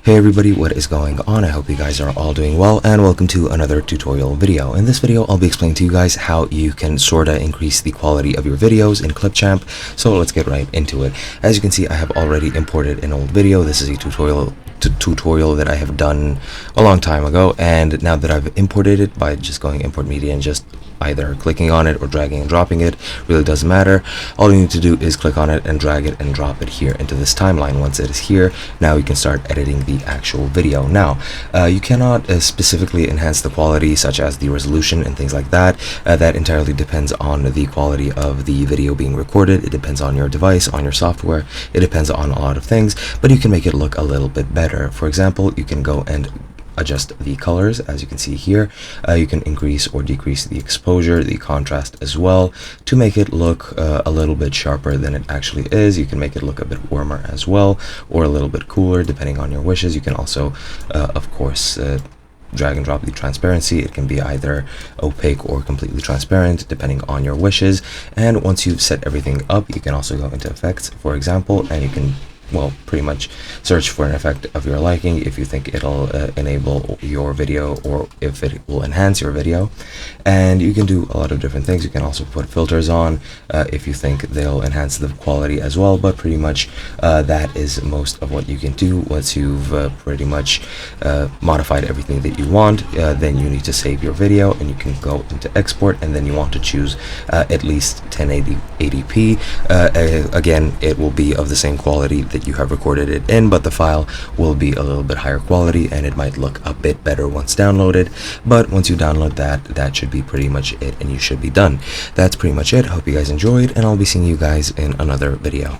Hey everybody, what is going on? I hope you guys are all doing well, and welcome to another tutorial video. In this video, I'll be explaining to you guys how you can sorta increase the quality of your videos in Clipchamp. So let's get right into it. As you can see, I have already imported an old video. This is a tutorial that I have done a long time ago, and now that I've imported it by just going import media and just either clicking on it or dragging and dropping it, really doesn't matter. All you need to do is click on it and drag it and drop it here into this timeline. Once it is here, now you can start editing the actual video. Now you cannot specifically enhance the quality, such as the resolution and things like that. That entirely depends on the quality of the video being recorded. It depends on your device, on your software. It depends on a lot of things, but you can make it look a little bit better. For example, you can go and adjust the colors. As you can see here, you can increase or decrease the exposure, the contrast as well, to make it look a little bit sharper than it actually is. You can make it look a bit warmer as well, or a little bit cooler, depending on your wishes. You can also of course drag and drop the transparency. It can be either opaque or completely transparent, depending on your wishes. And once you've set everything up, you can also go into effects, for example, and you can, well, pretty much search for an effect of your liking if you think it'll enable your video, or if it will enhance your video. And you can do a lot of different things. You can also put filters on if you think they'll enhance the quality as well. But pretty much that is most of what you can do. Once you've pretty much modified everything that you want, then you need to save your video, and you can go into export, and then you want to choose at least 1080p. Again, it will be of the same quality that you have recorded it in, but the file will be a little bit higher quality, and it might look a bit better once downloaded. But once you download that should be pretty much it, and you should be done. That's pretty much it. Hope you guys enjoyed, and I'll be seeing you guys in another video.